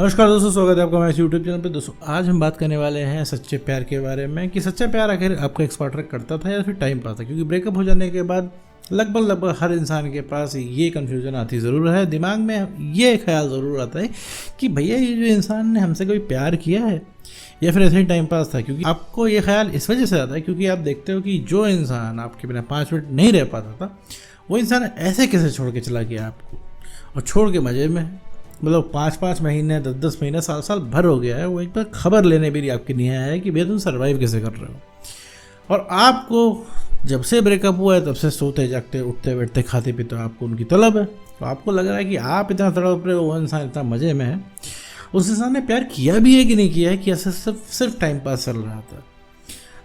नमस्कार दोस्तों, स्वागत है आपका हमारे यूट्यूब चैनल पे। दोस्तों आज हम बात करने वाले हैं सच्चे प्यार के बारे में कि सच्चा प्यार आखिर आपका एक्स पार्टनर करता था या फिर टाइम पास था। क्योंकि ब्रेकअप हो जाने के बाद लगभग हर इंसान के पास ये कन्फ्यूजन आती ज़रूर है, दिमाग में ये ख्याल ज़रूर आता है कि भैया ये जो इंसान ने हमसे कोई प्यार किया है या फिर ऐसे ही टाइम पास था। क्योंकि आपको ये ख्याल इस वजह से आता है क्योंकि आप देखते हो कि जो इंसान आपके बिना 5 मिनट नहीं रह पाता था वो इंसान ऐसे कैसे छोड़ के चला गया आपको, और छोड़ के मज़े में मतलब 5-5 महीने 10-10 महीने साल भर हो गया है, वो एक बार खबर लेने भी आपके नहीं आया है कि भैया तुम सर्वाइव कैसे कर रहे हो। और आपको जब से ब्रेकअप हुआ है तब से सोते जागते उठते बैठते खाते पीते आपको उनकी तलब है। तो आपको लग रहा है कि आप इतना तड़प रहे हो, वो इंसान इतना मज़े में है। उस इंसान ने प्यार किया भी है कि नहीं किया है, कि ऐसा सिर्फ टाइम पास चल रहा था।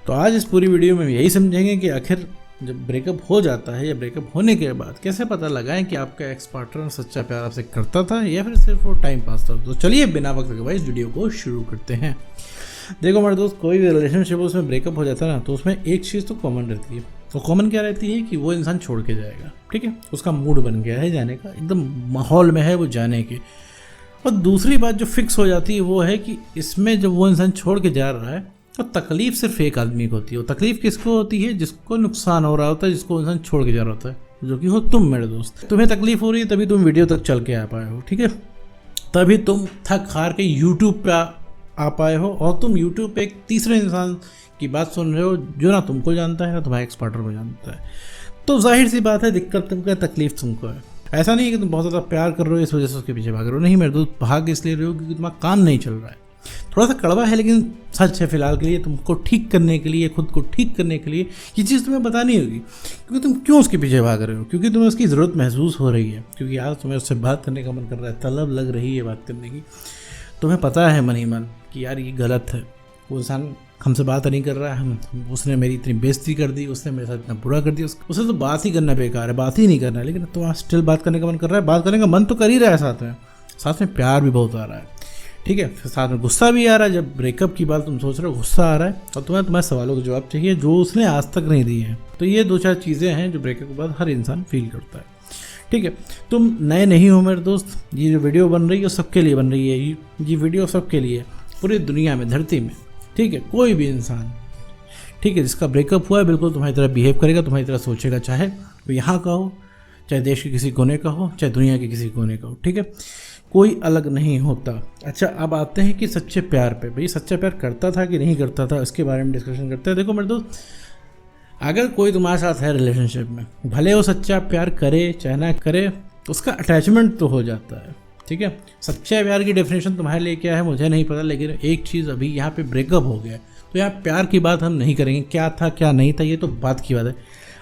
तो आज इस पूरी वीडियो में यही समझेंगे कि आखिर जब ब्रेकअप हो जाता है या ब्रेकअप होने के बाद कैसे पता लगाएं कि आपका एक्स पार्टनर सच्चा प्यार आपसे करता था या फिर सिर्फ वो टाइम पास था। तो चलिए बिना वक्त गवाए इस वीडियो को शुरू करते हैं। देखो मेरे दोस्त, कोई भी रिलेशनशिप उसमें ब्रेकअप हो जाता है ना, तो उसमें एक चीज़ तो कॉमन रहती है। तो कॉमन क्या रहती है कि वो इंसान छोड़ के जाएगा, ठीक है, उसका मूड बन गया है जाने का, एकदम माहौल में है वो जाने के। और दूसरी बात जो फिक्स हो जाती है वो है कि इसमें जब वो इंसान छोड़ के जा रहा है तो तकलीफ सिर्फ एक आदमी को होती है। वो तकलीफ किसको होती है? जिसको नुकसान हो रहा होता है, जिसको इंसान छोड़ के जा रहा होता है, जो कि हो तुम मेरे दोस्त। तुम्हें तकलीफ हो रही है तभी तुम वीडियो तक चल के आ पाए हो, ठीक है, तभी तुम थक हार के यूट्यूब पे आ पाए हो, और तुम यूट्यूब पे एक तीसरे इंसान की बात सुन रहे हो जो ना तुमको जानता है ना तुम्हारे एक्स पार्टनर को जानता है। तो जाहिर सी बात है दिक्कत तुमको है, तकलीफ तुमको है। ऐसा नहीं है कि तुम बहुत ज़्यादा प्यार कर रहे हो इस वजह से उसके पीछे भाग रहे हो, नहीं मेरे दोस्त, भाग इसलिए रहे हो क्योंकि तुम्हारा काम नहीं चल रहा है। थोड़ा सा कड़वा है लेकिन सच है फिलहाल के लिए। तुमको ठीक करने के लिए, खुद को ठीक करने के लिए ये चीज़ तुम्हें बतानी होगी क्योंकि तुम क्यों उसके पीछे भाग रहे हो, क्योंकि तुम्हें उसकी ज़रूरत महसूस हो रही है, क्योंकि आज तुम्हें उससे बात करने का मन कर रहा है, तलब लग रही है बात करने की। तुम्हें पता है मन ही मन कि यार ये गलत है, वो इंसान हमसे बात नहीं कर रहा है, उसने मेरी इतनी बेइज्जती कर दी, उसने मेरे साथ इतना बुरा कर दिया, उसे तो बात ही करना बेकार है, बात ही नहीं करना है। लेकिन तुम्हारा स्टिल बात करने का मन कर रहा है, बात करने का मन तो कर ही रहा है, साथ में प्यार भी बहुत आ रहा है, ठीक है, फिर साथ में गुस्सा भी आ रहा है। जब ब्रेकअप की बात तुम सोच रहे हो गुस्सा आ रहा है, और तुम्हारे सवालों के जवाब चाहिए जो उसने आज तक नहीं दिए हैं। तो ये 2-4 चीज़ें हैं जो ब्रेकअप के बाद हर इंसान फील करता है, ठीक है। तुम नए नहीं हो मेरे दोस्त, ये जो वीडियो बन रही है सबके लिए बन रही है, ये वीडियो सबके लिए, पूरी दुनिया में, धरती में, ठीक है। कोई भी इंसान, ठीक है, जिसका ब्रेकअप हुआ है बिल्कुल तुम्हारी तरह बिहेव करेगा, तुम्हारी तरह सोचेगा, चाहे वो यहाँ का हो, चाहे देश के किसी कोने का हो, चाहे दुनिया के किसी कोने का हो, ठीक है, कोई अलग नहीं होता। अच्छा, अब आते हैं कि सच्चे प्यार पे। भाई सच्चा प्यार करता था कि नहीं करता था, इसके बारे में डिस्कशन करते हैं। देखो मेरे दोस्त, अगर कोई तुम्हारे साथ है रिलेशनशिप में, भले वो सच्चा प्यार करे चाहे ना करे, उसका अटैचमेंट तो हो जाता है, ठीक है। सच्चे प्यार की डेफिनेशन तुम्हारे लिए क्या है मुझे नहीं पता, लेकिन एक चीज़, अभी यहाँ पे ब्रेकअप हो गया तो यहाँ प्यार की बात हम नहीं करेंगे, क्या था क्या नहीं था ये तो बात की बात है,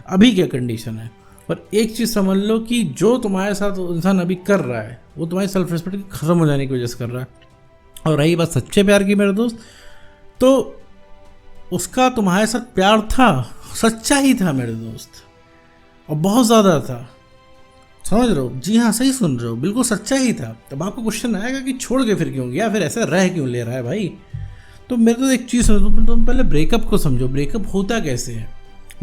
अभी क्या कंडीशन है। पर एक चीज़ समझ लो कि जो तुम्हारे साथ इंसान अभी कर रहा है वो तुम्हारी सेल्फ रिस्पेक्ट ख़त्म हो जाने की वजह से कर रहा है। और रही बात सच्चे प्यार की मेरे दोस्त, तो उसका तुम्हारे साथ प्यार था, सच्चा ही था मेरे दोस्त, और बहुत ज़्यादा था, समझ रहे हो? जी हाँ, सही सुन रहे हो, बिल्कुल सच्चा ही था। तब आपको क्वेश्चन आएगा कि छोड़ के फिर क्यों गया, फिर ऐसे रह क्यों ले रहा है भाई। तो मेरे तो एक चीज़ समझो, तुम पहले ब्रेकअप को समझो, ब्रेकअप होता कैसे है।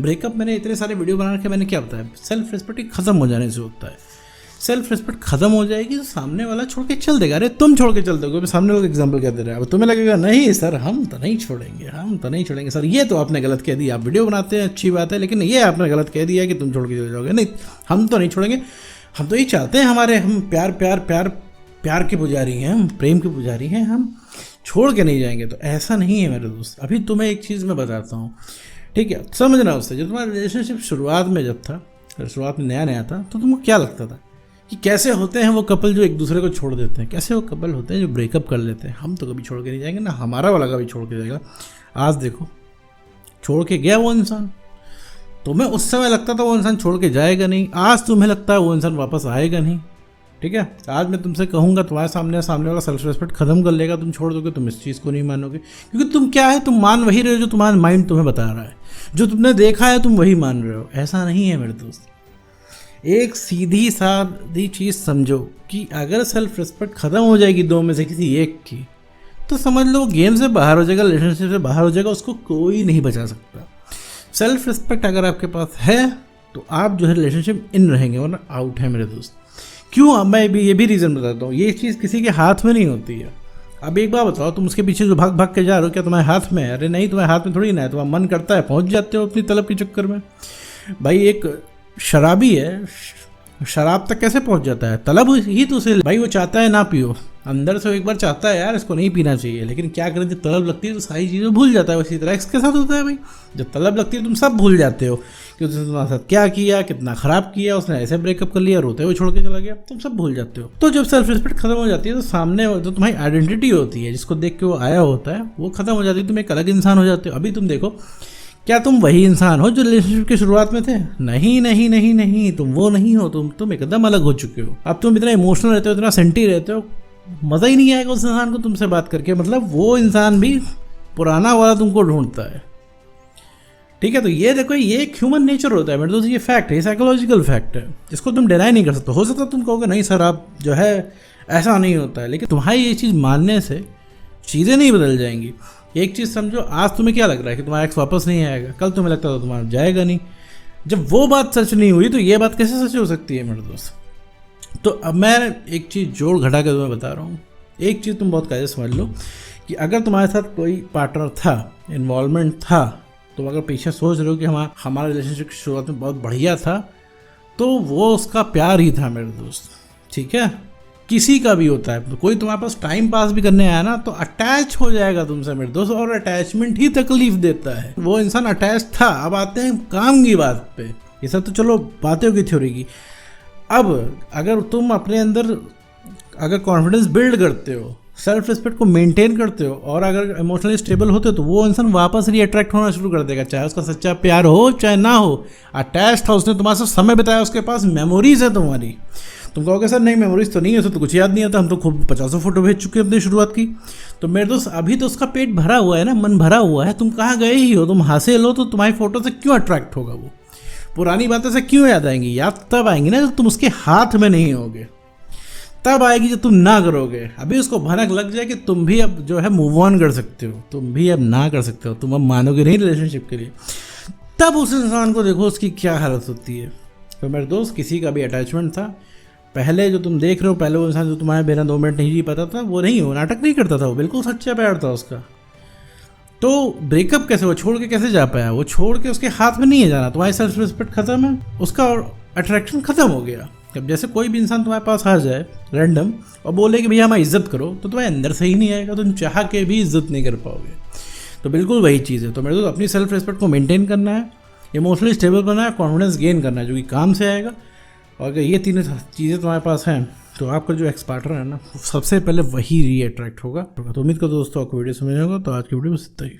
ब्रेकअप मैंने इतने सारे वीडियो बना रखे, मैंने क्या बताया, सेल्फ रिस्पेक्ट खत्म हो जाने से होता है। सेल्फ रिस्पेक्ट खत्म हो जाएगी तो सामने वाला छोड़ के चल देगा। अरे तुम छोड़ के चल दोगे, सामने वाला एग्जांपल क्या दे रहा है, अब तुम्हें लगेगा नहीं सर हम तो नहीं छोड़ेंगे, हम तो नहीं छोड़ेंगे सर, ये तो आपने गलत कह दिया। आप वीडियो बनाते हैं अच्छी बात है, लेकिन ये आपने गलत कह दिया कि तुम छोड़ के चले जाओगे। नहीं, हम तो नहीं छोड़ेंगे, हम तो ये चाहते हैं, हम प्यार प्यार प्यार प्यार के पुजारी हैं, हम प्रेम के पुजारी हैं, हम छोड़ के नहीं जाएंगे। तो ऐसा नहीं है मेरे दोस्त। अभी तुम्हें एक चीज़ मैं बताता हूँ, ठीक है, समझना उससे। जब तुम्हारा रिलेशनशिप शुरुआत में जब था, शुरुआत में नया था, तो तुमको क्या लगता था कि कैसे होते हैं वो कपल जो एक दूसरे को छोड़ देते हैं, कैसे वो कपल होते हैं जो ब्रेकअप कर लेते हैं। हम तो कभी छोड़ के नहीं जाएंगे, ना हमारा वाला कभी छोड़ के जाएगा। आज देखो, छोड़ के गया वो इंसान। तुम्हें उस समय लगता था वो इंसान छोड़ के जाएगा नहीं, आज तुम्हें लगता है वो इंसान वापस आएगा नहीं, ठीक है। आज मैं तुमसे कहूँगा, तुम्हारे सामने वाला सेल्फ रिस्पेक्ट खत्म कर लेगा, तुम छोड़ दोगे, तुम इस चीज़ को नहीं मानोगे, क्योंकि तुम क्या है, तुम मान वही रहे हो जो तुम्हारा माइंड तुम्हें बता रहा है, जो तुमने देखा है तुम वही मान रहे हो। ऐसा नहीं है मेरे दोस्त। एक सीधी सादी चीज़ समझो कि अगर सेल्फ रिस्पेक्ट ख़त्म हो जाएगी दो में से किसी एक की, तो समझ लो गेम से बाहर हो जाएगा, रिलेशनशिप से बाहर हो जाएगा, उसको कोई नहीं बचा सकता। सेल्फ रिस्पेक्ट अगर आपके पास है तो आप जो है रिलेशनशिप इन रहेंगे, वरना आउट है मेरे दोस्त। क्यों? अब मैं भी ये भी रीज़न बताता हूँ। ये चीज़ किसी के हाथ में नहीं होती है। अब एक बात बताओ, तुम उसके पीछे जो भाग भाग के जा रहे हो, क्या तुम्हारे हाथ में है? अरे नहीं, तुम्हारे हाथ में थोड़ी ना है, तुम्हारा मन करता है, पहुंच जाते हो अपनी तलब के चक्कर में। भाई एक शराबी है, शराब तक कैसे पहुंच जाता है? तलब ही तो उसे, भाई वो चाहता है ना पियो, अंदर से एक बार चाहता है यार इसको नहीं पीना चाहिए, लेकिन क्या करें, जब तलब लगती है तो सारी चीज़ें भूल जाता है। उसी तरह इसके साथ होता है भाई, जब तलब लगती है तुम सब भूल जाते हो कि उसने तुम्हारे साथ क्या किया, कितना खराब किया, उसने ऐसे ब्रेकअप कर लिया, रोते हुए छोड़ के चला गया, तुम सब भूल जाते हो। तो जब सेल्फ रिस्पेक्ट खत्म हो जाती है तो सामने जो तुम्हारी आइडेंटिटी होती है, जिसको देख के वो आया होता है, वो खत्म हो जाती है, तुम एक अलग इंसान हो जाते हो। अभी तुम देखो, क्या तुम वही इंसान हो जो रिलेशनशिप की शुरुआत में थे? नहीं नहीं नहीं नहीं, तुम वो नहीं हो, तुम एकदम अलग हो चुके हो। अब तुम इतना इमोशनल रहते हो, इतना सेंटी रहते हो, मज़ा ही नहीं आएगा उस इंसान को तुमसे बात करके। मतलब वो इंसान भी पुराना वाला तुमको ढूंढता है। ठीक है, तो ये देखो, ये एक ह्यूमन नेचर होता है मेरे दोस्त, ये फैक्ट है, साइकोलॉजिकल फैक्ट है, जिसको तुम डिनाई नहीं कर सकते। हो सकता है तुम कहोगे नहीं सर आप जो है ऐसा नहीं होता है, लेकिन तुम्हारी ये चीज़ मानने से चीज़ें नहीं बदल जाएंगी। एक चीज़ समझो, आज तुम्हें क्या लग रहा है कि तुम्हारा एक्स वापस नहीं आएगा, कल तुम्हें लगता था तुम्हारा जाएगा नहीं। जब वो बात सच नहीं हुई तो ये बात कैसे सच हो सकती है मेरे दोस्त? तो अब मैं एक चीज़ जोड़ घटा के तुम्हें बता रहा हूँ। एक चीज़ तुम बहुत कायदे समझ लो कि अगर तुम्हारे साथ कोई पार्टनर था, इन्वॉल्वमेंट था, तुम अगर पीछे सोच रहे हो कि हमारा रिलेशनशिप की शुरुआत में बहुत बढ़िया था, तो वो उसका प्यार ही था मेरे दोस्त। ठीक है, किसी का भी होता है, कोई तुम्हारे पास टाइम पास भी करने आया ना तो अटैच हो जाएगा तुमसे मेरे दोस्त, और अटैचमेंट ही तकलीफ देता है। वो इंसान अटैच था। अब आते हैं काम की बात पे। ये सब तो चलो बातें की थ्योरी की। अब अगर तुम अपने अंदर अगर कॉन्फिडेंस बिल्ड करते हो, सेल्फ रिस्पेक्ट को मेंटेन करते हो, और अगर इमोशनली स्टेबल होते हो, तो वो इंसान वापस रीअट्रैक्ट होना शुरू कर देगा, चाहे उसका सच्चा प्यार हो चाहे ना हो। अटैच था, उसने तुम्हारे साथ समय बिताया, उसके पास मेमोरीज है तुम्हारी। तुम कहोगे सर नहीं मेमोरीज तो नहीं है, उसे तो कुछ याद नहीं आता, हम तो खूब 50 फोटो भेज चुके हैं अपनी शुरुआत की। तो मेरे दोस्त अभी तो उसका पेट भरा हुआ है ना, मन भरा हुआ है, तुम कहाँ गए ही हो, तुम हासिल हो, तो तुम्हारी फोटो से क्यों अट्रैक्ट होगा वो? पुरानी बातें से क्यों याद आएंगी? याद तब आएंगी ना जब तुम उसके हाथ में नहीं होगे, तब आएगी जब तुम ना करोगे। अभी उसको भनक लग जाए कि तुम भी अब जो है मूव ऑन कर सकते हो, तुम भी अब ना कर सकते हो, तुम अब मानोगे नहीं रिलेशनशिप के लिए, तब उस इंसान को देखो उसकी क्या हालत होती है। तो मेरे दोस्त किसी का भी अटैचमेंट था, पहले जो तुम देख रहे हो, पहले वो इंसान जो तुम्हारे बिना 2 मिनट नहीं जी पाता था, वो नहीं, वो नाटक नहीं करता था, वो बिल्कुल सच्चा प्यार था उसका। तो ब्रेकअप कैसे, वो छोड़ के कैसे जा पाया? वो छोड़ के उसके हाथ में नहीं है जाना, तुम्हारी सेल्फ रिस्पेक्ट खत्म है, उसका अट्रैक्शन खत्म हो गया। अब जैसे कोई भी इंसान तुम्हारे पास आ जाए रैंडम और बोले कि भैया हमारी इज्जत करो, तो तुम्हारे अंदर से ही नहीं आएगा, तुम चाह के भी इज्जत नहीं कर पाओगे। तो बिल्कुल वही चीज़ है। तो मेरे दोस्त अपनी सेल्फ रिस्पेक्ट को मेंटेन करना है, इमोशनली स्टेबल बनना है, कॉन्फिडेंस गेन करना है, जो कि काम से आएगा। और अगर ये तीनों चीज़ें तुम्हारे पास हैं तो आपका जो एक्स पार्टनर है ना, सबसे पहले वही रीअट्रैक्ट होगा। तो उम्मीद करो दोस्तों आपको वीडियो समझ होगा। तो आज की वीडियो बस इतना ही।